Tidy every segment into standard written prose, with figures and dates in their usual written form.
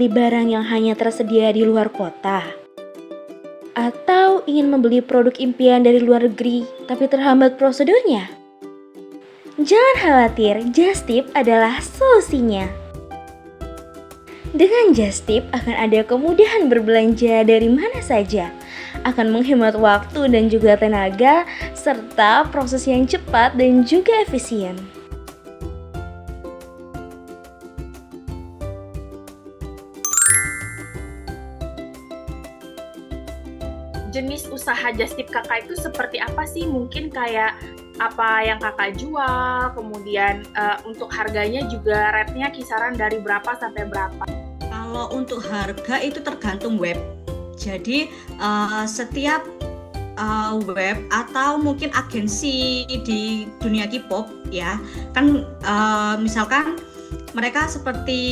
membeli barang yang hanya tersedia di luar kota? Atau ingin membeli produk impian dari luar negeri tapi terhambat prosedurnya? Jangan khawatir, Justip adalah solusinya. Dengan Justip akan ada kemudahan berbelanja dari mana saja, akan menghemat waktu dan juga tenaga, serta proses yang cepat dan juga efisien. Jenis usaha Justip kakak itu seperti apa sih? Mungkin kayak apa yang kakak jual, kemudian untuk harganya juga rate-nya kisaran dari berapa sampai berapa? Kalau untuk harga itu tergantung web. Jadi setiap web atau mungkin agensi di dunia K-pop ya kan, misalkan mereka seperti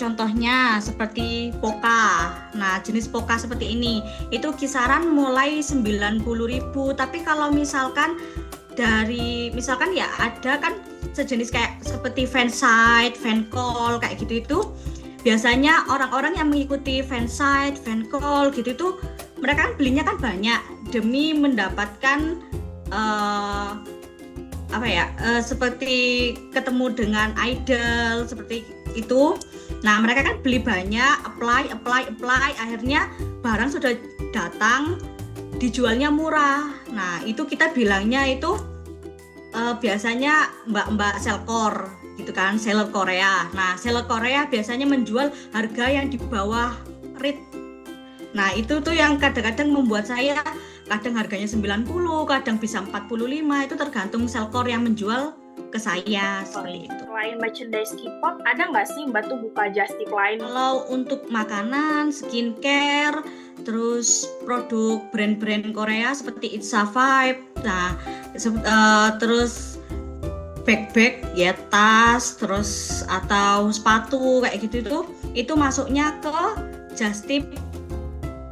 contohnya seperti Poca. Nah, jenis Poca seperti ini itu kisaran mulai 90.000. Tapi kalau misalkan ya ada kan sejenis kayak seperti fansite, fancall kayak gitu, itu biasanya orang-orang yang mengikuti fansite, fancall gitu itu mereka kan belinya kan banyak demi mendapatkan seperti ketemu dengan idol seperti itu. Nah, mereka kan beli banyak, apply, akhirnya barang sudah datang, dijualnya murah. Nah, itu kita bilangnya itu biasanya mbak-mbak selkor gitu kan, seller Korea. Nah, seller Korea biasanya menjual harga yang di bawah rate. Nah, itu tuh yang kadang-kadang membuat saya kadang harganya 90, kadang bisa 45, itu tergantung selkor yang menjual ke saya seperti itu. Selain merchandise K-pop, ada nggak sih Mbak tuh buka Justip lain? Kalau untuk makanan, skincare, terus produk brand-brand Korea seperti Itza Vibe, nah terus bag ya, tas, terus atau sepatu kayak gitu, itu masuknya ke Justip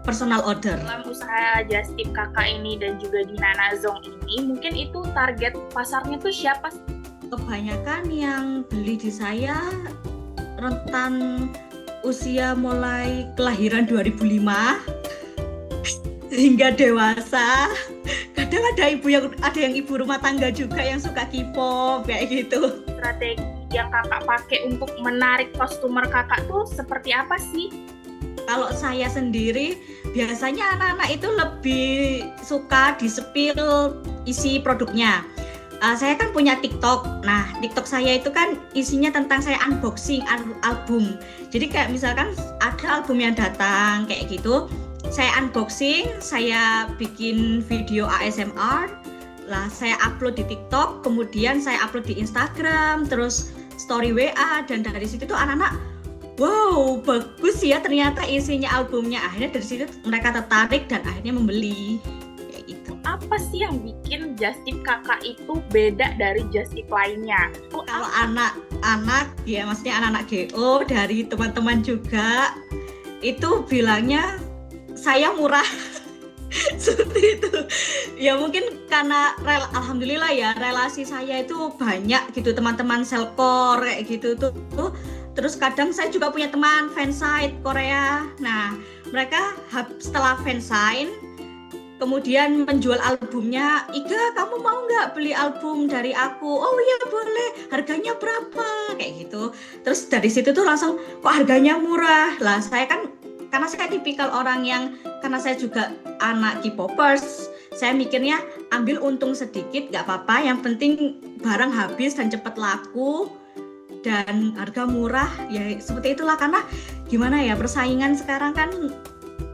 personal order. Dalam usaha Justip kakak ini dan juga di Nanazong ini, mungkin itu target pasarnya tuh siapa? Kebanyakan yang beli di saya rentan usia mulai kelahiran 2005 hingga dewasa. Kadang ada yang ibu rumah tangga juga yang suka K-pop kayak gitu. Strategi yang kakak pakai untuk menarik customer kakak tuh seperti apa sih? Kalau saya sendiri, biasanya anak-anak itu lebih suka di-spill isi produknya. Saya kan punya TikTok. Nah, TikTok saya itu kan isinya tentang saya unboxing album. Jadi kayak misalkan ada album yang datang kayak gitu, saya unboxing, saya bikin video ASMR, lah saya upload di TikTok, kemudian saya upload di Instagram, terus story WA, dan dari situ tuh anak-anak, wow, bagus ya ternyata isinya albumnya. Akhirnya dari situ mereka tertarik dan akhirnya membeli kayak gitu. Apa sih yang bikin Justip kakak itu beda dari Justip lainnya? Kalau anak-anak ya, maksudnya anak-anak GO dari teman-teman juga itu bilangnya saya murah. Seperti itu ya, mungkin karena alhamdulillah ya relasi saya itu banyak gitu, teman-teman selkor kayak gitu tuh. Terus kadang saya juga punya teman fansite Korea. Nah, mereka setelah fansign kemudian menjual albumnya. Iga, kamu mau nggak beli album dari aku? Oh iya boleh, harganya berapa? Kayak gitu. Terus dari situ tuh langsung, kok harganya murah? Lah saya kan, karena saya tipikal orang yang, karena saya juga anak K-popers, saya mikirnya ambil untung sedikit nggak apa-apa, yang penting barang habis dan cepat laku dan harga murah ya, seperti itulah. Karena gimana ya, persaingan sekarang kan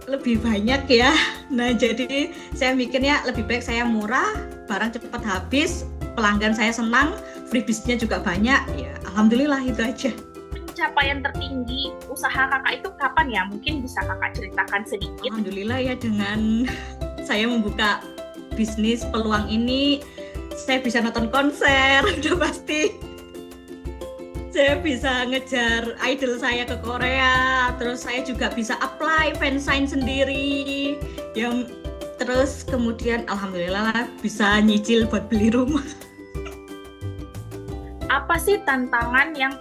lebih banyak ya. Nah, jadi saya mikirnya lebih baik saya murah, barang cepat habis, pelanggan saya senang, freebies-nya juga banyak ya. Alhamdulillah, itu aja. Pencapaian tertinggi usaha kakak itu kapan ya? Mungkin bisa kakak ceritakan sedikit. Alhamdulillah ya, dengan saya membuka bisnis peluang ini, saya bisa nonton konser, udah pasti. Saya bisa ngejar idol saya ke Korea, terus saya juga bisa apply fansign sendiri. Yang terus kemudian alhamdulillah bisa nyicil buat beli rumah. Apa sih tantangan yang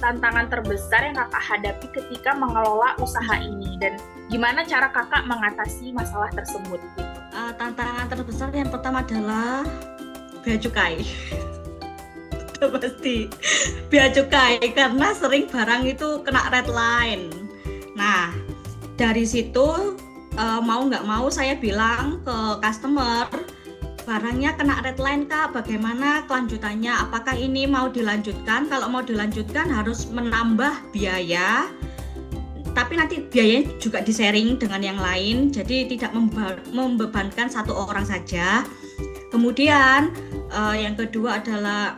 tantangan terbesar yang kakak hadapi ketika mengelola usaha ini, dan gimana cara kakak mengatasi masalah tersebut? Tantangan terbesar yang pertama adalah bea cukai. Udah pasti bea cukai, karena sering barang itu kena red line. Nah, dari situ mau nggak mau saya bilang ke customer, barangnya kena red line Kak, bagaimana kelanjutannya? Apakah ini mau dilanjutkan? Kalau mau dilanjutkan harus menambah biaya, tapi nanti biayanya juga di-sharing dengan yang lain, jadi tidak membebankan satu orang saja. Kemudian yang kedua adalah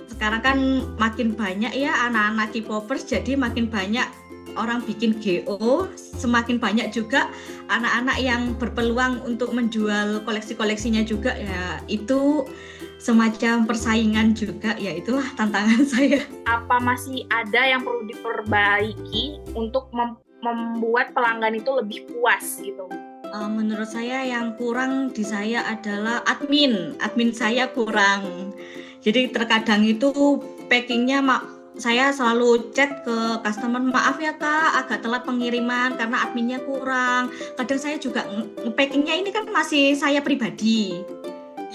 sekarang kan makin banyak ya anak-anak K-popers, jadi makin banyak orang bikin GO, semakin banyak juga anak-anak yang berpeluang untuk menjual koleksi-koleksinya juga, ya itu semacam persaingan juga, ya itulah tantangan saya. Apa masih ada yang perlu diperbaiki untuk membuat pelanggan itu lebih puas gitu? Menurut saya yang kurang di saya adalah admin saya kurang. Jadi terkadang itu packingnya saya selalu chat ke customer, maaf ya Kak, agak telat pengiriman karena adminnya kurang. Kadang saya juga packingnya ini kan masih saya pribadi.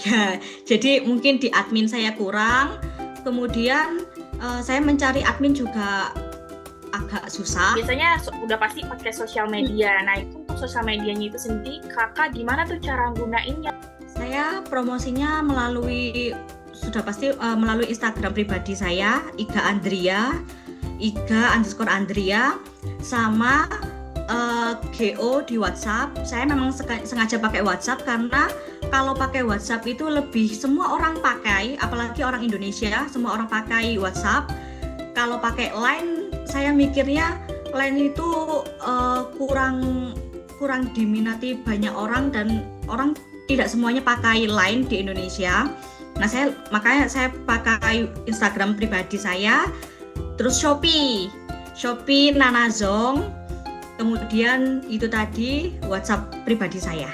Ya, jadi mungkin di admin saya kurang. Kemudian saya mencari admin juga agak susah. Biasanya udah pasti pakai sosial media. Nah, itu untuk sosial medianya itu sendiri, kakak gimana tuh cara gunainnya? Saya promosinya sudah pasti melalui Instagram pribadi saya, iga_andrea, sama GO di WhatsApp. Saya memang sengaja pakai WhatsApp karena kalau pakai WhatsApp itu lebih semua orang pakai, apalagi orang Indonesia, semua orang pakai WhatsApp. Kalau pakai Line, saya mikirnya Line itu kurang diminati banyak orang, dan orang tidak semuanya pakai Line di Indonesia. Nah, makanya saya pakai Instagram pribadi saya, terus Shopee Nanazong, kemudian itu tadi WhatsApp pribadi saya.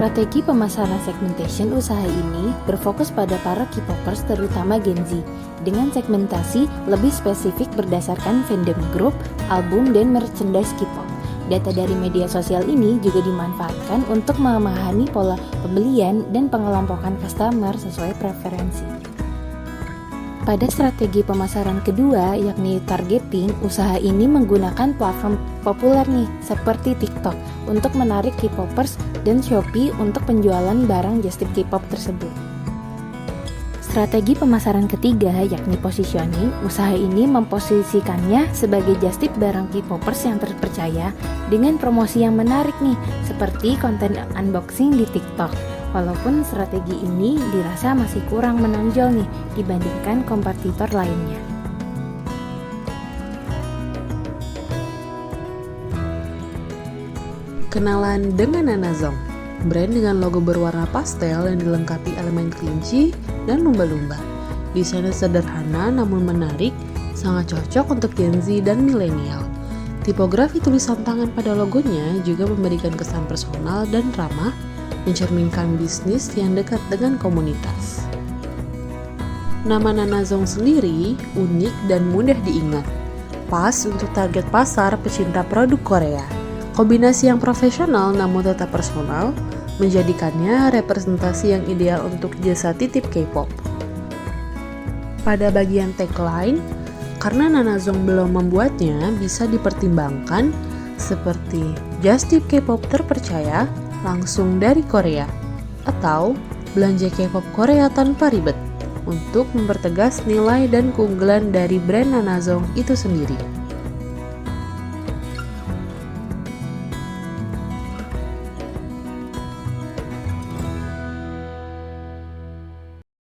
Strategi pemasaran segmentation usaha ini berfokus pada para K-popers terutama Gen Z dengan segmentasi lebih spesifik berdasarkan fandom group, album, dan merchandise K-pop. Data dari media sosial ini juga dimanfaatkan untuk memahami pola pembelian dan pengelompokan customer sesuai preferensi. Pada strategi pemasaran kedua, yakni targeting, usaha ini menggunakan platform populer nih, seperti TikTok, untuk menarik K-popers dan Shopee untuk penjualan barang just tip K-pop tersebut. Strategi pemasaran ketiga, yakni positioning, usaha ini memposisikannya sebagai just tip barang K-popers yang terpercaya dengan promosi yang menarik nih, seperti konten unboxing di TikTok. Walaupun strategi ini dirasa masih kurang menonjol nih dibandingkan kompetitor lainnya. Kenalan dengan Nanazong, brand dengan logo berwarna pastel yang dilengkapi elemen kelinci dan lumba-lumba. Desainnya sederhana namun menarik, sangat cocok untuk Gen Z dan milenial. Tipografi tulisan tangan pada logonya juga memberikan kesan personal dan ramah, mencerminkan bisnis yang dekat dengan komunitas. Nama Nanazong sendiri unik dan mudah diingat, pas untuk target pasar pecinta produk Korea. Kombinasi yang profesional namun tetap personal, menjadikannya representasi yang ideal untuk jasa titip K-pop. Pada bagian tagline, karena Nanazong belum membuatnya, bisa dipertimbangkan seperti Just Tip K-pop terpercaya, langsung dari Korea, atau belanja K-pop Korea tanpa ribet, untuk mempertegas nilai dan keunggulan dari brand Nanazong itu sendiri.